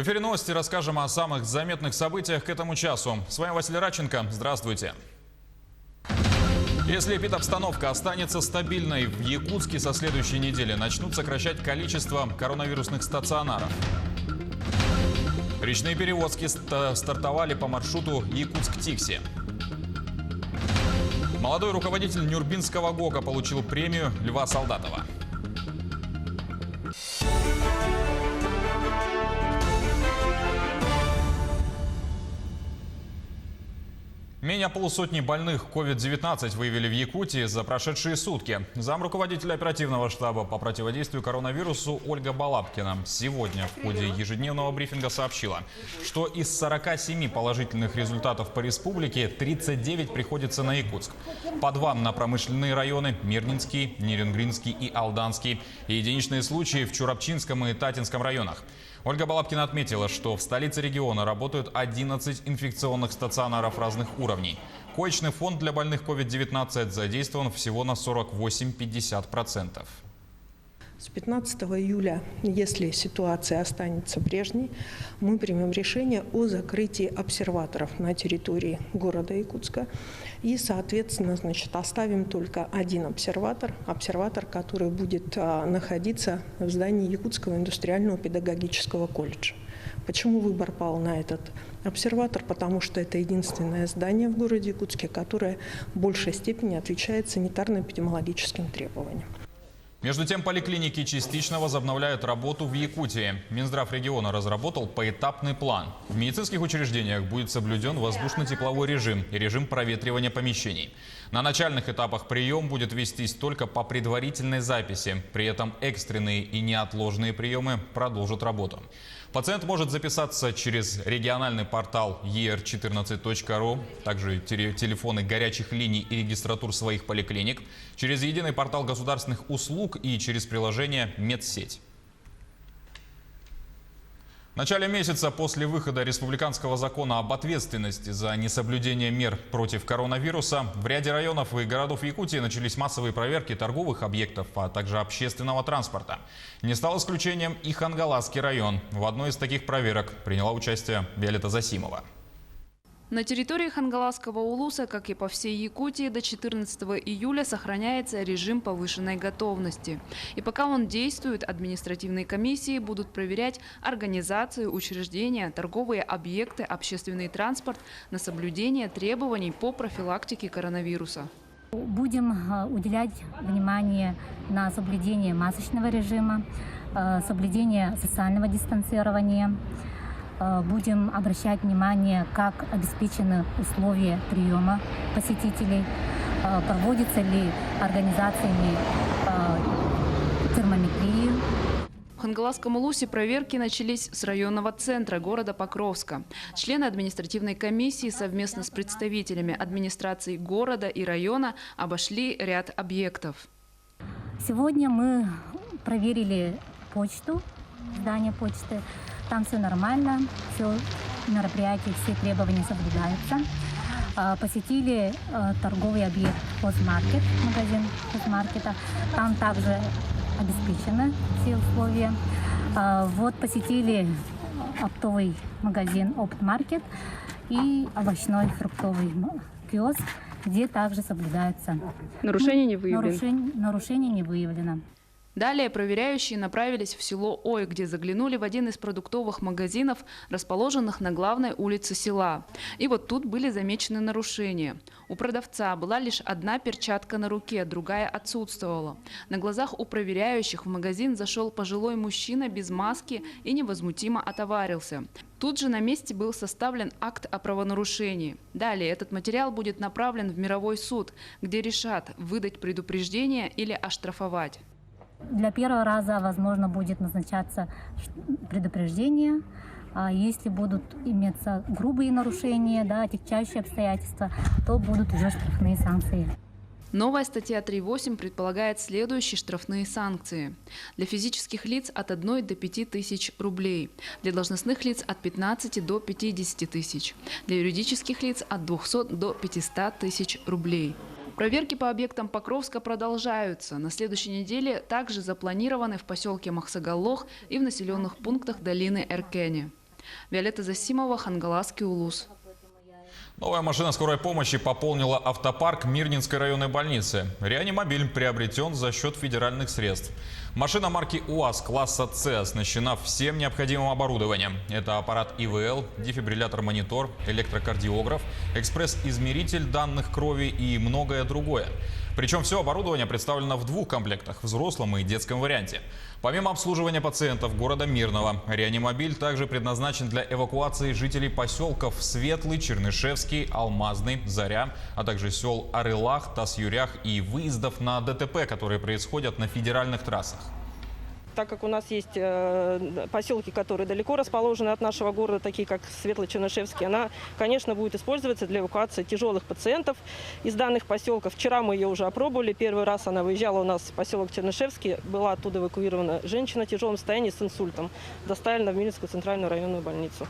В эфире новости расскажем о самых заметных событиях к этому часу. С вами Василий Радченко. Здравствуйте. Если эпидобстановка останется стабильной, в Якутске со следующей недели начнут сокращать количество коронавирусных стационаров. Речные перевозки стартовали по маршруту Якутск-Тикси. Молодой руководитель Нюрбинского ГОКа получил премию Льва Солдатова. Менее полусотни больных COVID-19 выявили в Якутии за прошедшие сутки. Замруководителя оперативного штаба по противодействию коронавирусу Ольга Балабкина сегодня в ходе ежедневного брифинга сообщила, что из 47 положительных результатов по республике 39 приходится на Якутск. По 2 на промышленные районы – Мирнинский, Нерюнгринский и Алданский. И единичные случаи в Чурапчинском и Татинском районах. Ольга Балабкина отметила, что в столице региона работают 11 инфекционных стационаров разных уровней. Коечный фонд для больных COVID-19 задействован всего на 48–50%. С 15 июля, если ситуация останется прежней, мы примем решение о закрытии обсерваторов на территории города Якутска. И, соответственно, оставим только один обсерватор, который будет находиться в здании Якутского индустриального педагогического колледжа. Почему выбор пал на этот обсерватор? Потому что это единственное здание в городе Якутске, которое в большей степени отвечает санитарно-эпидемиологическим требованиям. Между тем, поликлиники частично возобновляют работу в Якутии. Минздрав региона разработал поэтапный план. В медицинских учреждениях будет соблюден воздушно-тепловой режим и режим проветривания помещений. На начальных этапах прием будет вестись только по предварительной записи. При этом экстренные и неотложные приемы продолжат работу. Пациент может записаться через региональный портал er14.ru, также телефоны горячих линий и регистратур своих поликлиник, через единый портал государственных услуг и через приложение «Медсеть». В начале месяца после выхода республиканского закона об ответственности за несоблюдение мер против коронавируса в ряде районов и городов Якутии начались массовые проверки торговых объектов, а также общественного транспорта. Не стал исключением и Хангаласский район. В одной из таких проверок приняла участие Виолетта Засимова. На территории Хангаласского улуса, как и по всей Якутии, до 14 июля сохраняется режим повышенной готовности. И пока он действует, административные комиссии будут проверять организацию, учреждения, торговые объекты, общественный транспорт на соблюдение требований по профилактике коронавируса. Будем уделять внимание на соблюдение масочного режима, соблюдение социального дистанцирования. Будем обращать внимание, как обеспечены условия приема посетителей, проводится ли организациями термометрии. В Хангаласском улусе проверки начались с районного центра города Покровска. Члены административной комиссии совместно с представителями администрации города и района обошли ряд объектов. Сегодня мы проверили почту, здание почты. Там все нормально, все мероприятия, все требования соблюдаются. Посетили торговый объект «Хозмаркет», магазин «Хозмаркета». Там также обеспечены все условия. Вот посетили оптовый магазин «Оптмаркет» и овощной фруктовый киоск, где также соблюдаются. Нарушений не выявлено? Нарушений не выявлено. Далее проверяющие направились в село Ой, где заглянули в один из продуктовых магазинов, расположенных на главной улице села. И вот тут были замечены нарушения. У продавца была лишь одна перчатка на руке, другая отсутствовала. На глазах у проверяющих в магазин зашел пожилой мужчина без маски и невозмутимо отоварился. Тут же на месте был составлен акт о правонарушении. Далее этот материал будет направлен в мировой суд, где решат, выдать предупреждение или оштрафовать. Для первого раза, возможно, будет назначаться предупреждение. Если будут иметься грубые нарушения, отягчающие обстоятельства, то будут уже штрафные санкции. Новая статья 3.8 предполагает следующие штрафные санкции. Для физических лиц от 1 до 5 тысяч рублей. Для должностных лиц от 15 до 50 тысяч. Для юридических лиц от 200 до 500 тысяч рублей. Проверки по объектам Покровска продолжаются. На следующей неделе также запланированы в поселке Махсагаллох и в населенных пунктах долины Эркени. Виолетта Засимова, Хангаласский улус. Новая машина скорой помощи пополнила автопарк Мирнинской районной больницы. Реанимобиль приобретен за счет федеральных средств. Машина марки УАЗ класса С оснащена всем необходимым оборудованием. Это аппарат ИВЛ, дефибриллятор-монитор, электрокардиограф, экспресс-измеритель данных крови и многое другое. Причем все оборудование представлено в двух комплектах – взрослом и детском варианте. Помимо обслуживания пациентов города Мирного, реанимобиль также предназначен для эвакуации жителей поселков Светлый, Чернышевский, Алмазный, Заря, а также сел Арылах, Тас-Юрях и выездов на ДТП, которые происходят на федеральных трассах. Так как у нас есть поселки, которые далеко расположены от нашего города, такие как Светлый-Чернышевский, она, конечно, будет использоваться для эвакуации тяжелых пациентов из данных поселков. Вчера мы ее уже опробовали. Первый раз она выезжала у нас в поселок Чернышевский. Была оттуда эвакуирована женщина в тяжелом состоянии с инсультом. Доставлена в Мирнинскую центральную районную больницу.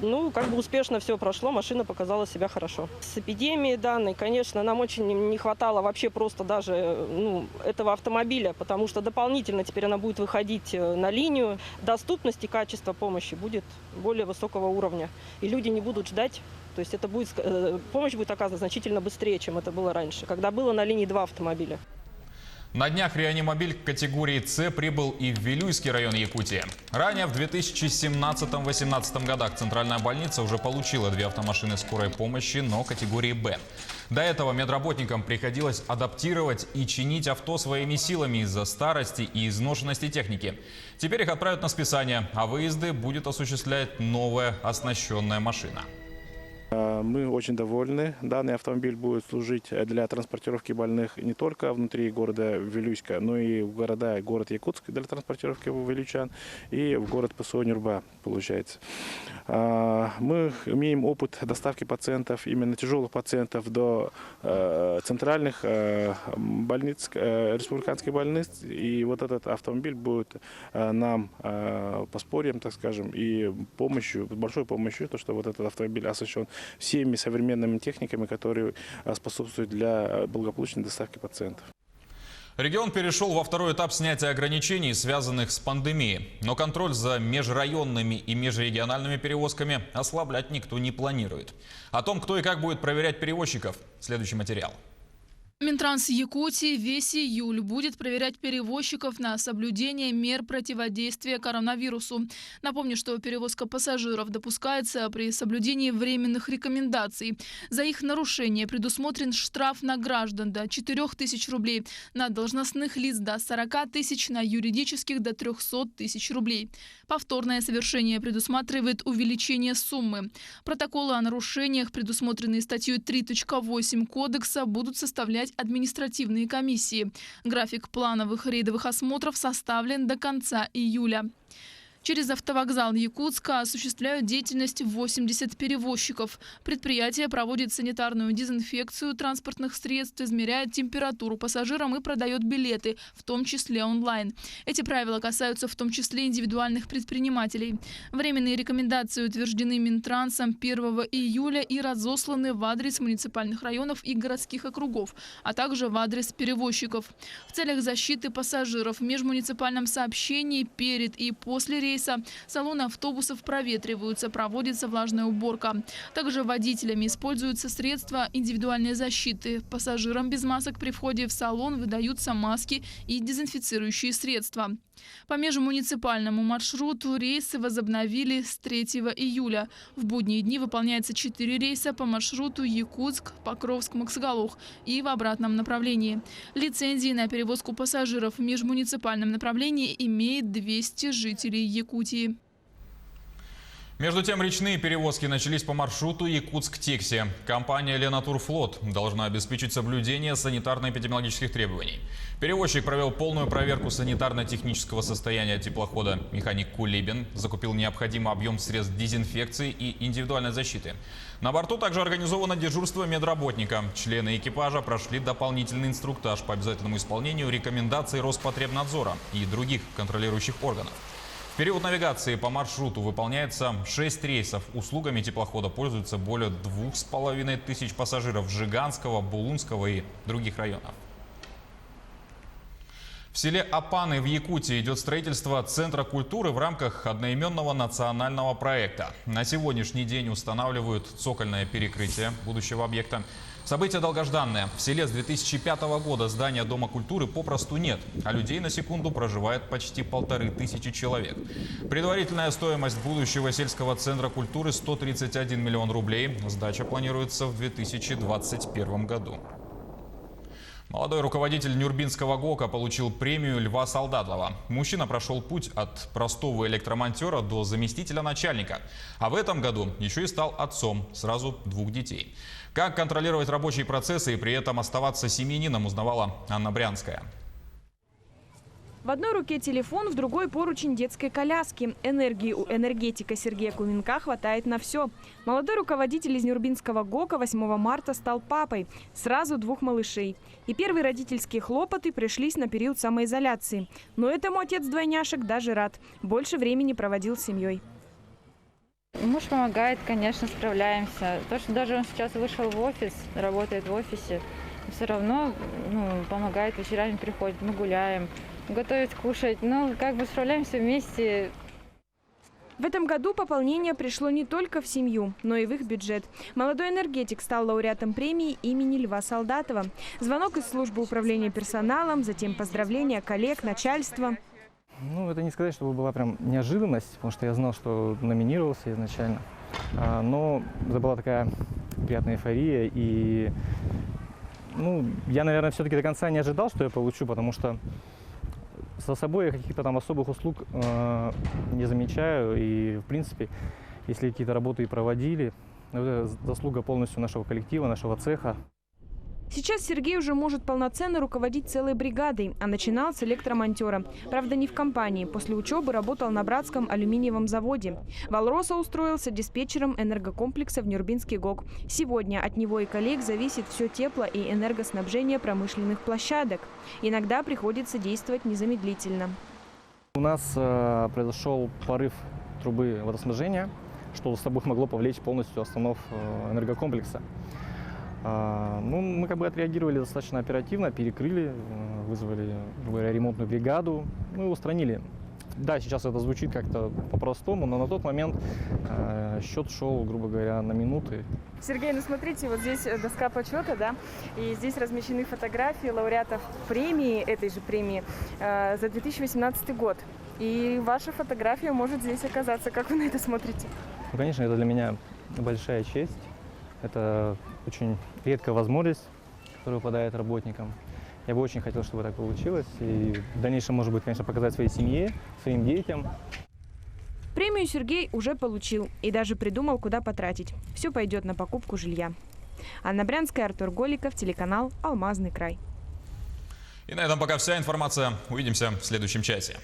Ну, как бы успешно все прошло, машина показала себя хорошо. С эпидемией данной, конечно, нам очень не хватало вообще просто даже этого автомобиля, потому что дополнительно теперь она будет выходить на линию. Доступность и качество помощи будет более высокого уровня. И люди не будут ждать. То есть помощь будет оказана значительно быстрее, чем это было раньше, когда было на линии 2 автомобиля. На днях реанимобиль категории С прибыл и в Вилюйский район Якутии. Ранее в 2017-2018 годах центральная больница уже получила 2 автомашины скорой помощи, но категории Б. До этого медработникам приходилось адаптировать и чинить авто своими силами из-за старости и изношенности техники. Теперь их отправят на списание, а выезды будет осуществлять новая оснащенная машина. Мы очень довольны. Данный автомобиль будет служить для транспортировки больных не только внутри города Вилюйска, но и в город Якутск для транспортировки вилючан и в город ПСО-Нюрба, получается. Мы имеем опыт доставки пациентов, именно тяжелых пациентов, до центральных больниц, республиканских больниц. И вот этот автомобиль будет нам подспорьем, так скажем, и помощью, большой помощью, то, что вот этот автомобиль оснащен всеми современными техниками, которые способствуют для благополучной доставки пациентов. Регион перешел во второй этап снятия ограничений, связанных с пандемией. Но контроль за межрайонными и межрегиональными перевозками ослаблять никто не планирует. О том, кто и как будет проверять перевозчиков, следующий материал. Минтранс Якутии весь июль будет проверять перевозчиков на соблюдение мер противодействия коронавирусу. Напомню, что перевозка пассажиров допускается при соблюдении временных рекомендаций. За их нарушение предусмотрен штраф на граждан до 4000 рублей, на должностных лиц до 40 тысяч, на юридических до 300 тысяч рублей. Повторное совершение предусматривает увеличение суммы. Протоколы о нарушениях, предусмотренные статьей 3.8 Кодекса, будут составлять административные комиссии. График плановых рейдовых осмотров составлен до конца июля. Через автовокзал Якутска осуществляют деятельность 80 перевозчиков. Предприятие проводит санитарную дезинфекцию транспортных средств, измеряет температуру пассажирам и продает билеты, в том числе онлайн. Эти правила касаются в том числе индивидуальных предпринимателей. Временные рекомендации утверждены Минтрансом 1 июля и разосланы в адрес муниципальных районов и городских округов, а также в адрес перевозчиков. В целях защиты пассажиров в межмуниципальном сообщении перед и после рейса салоны автобусов проветриваются, проводится влажная уборка. Также водителями используются средства индивидуальной защиты. Пассажирам без масок при входе в салон выдаются маски и дезинфицирующие средства. По межмуниципальному маршруту рейсы возобновили с 3 июля. В будние дни выполняется 4 рейса по маршруту Якутск, Покровск, Максагалух и в обратном направлении. Лицензии на перевозку пассажиров в межмуниципальном направлении имеет 200 жителей Якутии. Между тем, речные перевозки начались по маршруту Якутск-Текси. Компания «Ленатурфлот» должна обеспечить соблюдение санитарно-эпидемиологических требований. Перевозчик провел полную проверку санитарно-технического состояния теплохода. Механик Кулибин закупил необходимый объем средств дезинфекции и индивидуальной защиты. На борту также организовано дежурство медработника. Члены экипажа прошли дополнительный инструктаж по обязательному исполнению рекомендаций Роспотребнадзора и других контролирующих органов. В период навигации по маршруту выполняется 6 рейсов. Услугами теплохода пользуются более 2500 пассажиров Жиганского, Булунского и других районов. В В селе Апаны в Якутии идет строительство Центра культуры в рамках одноименного национального проекта. На сегодняшний день устанавливают цокольное перекрытие будущего объекта. Событие долгожданное. В селе с 2005 года здания Дома культуры попросту нет, а людей на секунду проживает почти 1500 человек. Предварительная стоимость будущего сельского центра культуры – 131 миллион рублей. Сдача планируется в 2021 году. Молодой руководитель Нюрбинского ГОКа получил премию Льва Солдатова. Мужчина прошел путь от простого электромонтера до заместителя начальника. А в этом году еще и стал отцом сразу 2 детей. Как контролировать рабочие процессы и при этом оставаться семьянином, узнавала Анна Брянская. В одной руке телефон, в другой поручень детской коляски. Энергии у энергетика Сергея Куменка хватает на все. Молодой руководитель из Нюрбинского ГОКа 8 марта стал папой. Сразу 2 малышей. И первые родительские хлопоты пришлись на период самоизоляции. Но этому отец двойняшек даже рад. Больше времени проводил с семьей. Муж помогает, конечно, справляемся. То, что даже он сейчас вышел в офис, работает в офисе, все равно помогает, вечерами приходит, мы гуляем. Готовить, кушать. Как бы справляемся вместе. В этом году пополнение пришло не только в семью, но и в их бюджет. Молодой энергетик стал лауреатом премии имени Льва Солдатова. Звонок из службы управления персоналом, затем поздравления коллег, начальства. Это не сказать, чтобы была прям неожиданность, потому что я знал, что номинировался изначально. Но это была такая приятная эйфория. И я, наверное, все-таки до конца не ожидал, что я получу, потому что за собой я каких-то там особых услуг не замечаю. И, в принципе, если какие-то работы и проводили, это заслуга полностью нашего коллектива, нашего цеха. Сейчас Сергей уже может полноценно руководить целой бригадой, а начинал с электромонтера. Правда, не в компании. После учебы работал на Братском алюминиевом заводе. В Алроса устроился диспетчером энергокомплекса в Нюрбинский ГОК. Сегодня от него и коллег зависит все тепло- и энергоснабжение промышленных площадок. Иногда приходится действовать незамедлительно. У нас произошел порыв трубы водоснабжения, что с собой могло повлечь полностью остановку энергокомплекса. Мы отреагировали достаточно оперативно, перекрыли, вызвали ремонтную бригаду, и устранили. Да, сейчас это звучит как-то по-простому, но на тот момент счет шел, грубо говоря, на минуты. Сергей, смотрите, вот здесь доска почета, да, и здесь размещены фотографии лауреатов премии, этой же премии, за 2018 год. И ваша фотография может здесь оказаться. Как вы на это смотрите? Конечно, это для меня большая честь. Это очень редкая возможность, которая выпадает работникам. Я бы очень хотел, чтобы так получилось. И в дальнейшем, может быть, конечно, показать своей семье, своим детям. Премию Сергей уже получил и даже придумал, куда потратить. Все пойдет на покупку жилья. Анна Брянская, Артур Голиков, телеканал «Алмазный край». И на этом пока вся информация. Увидимся в следующем часе.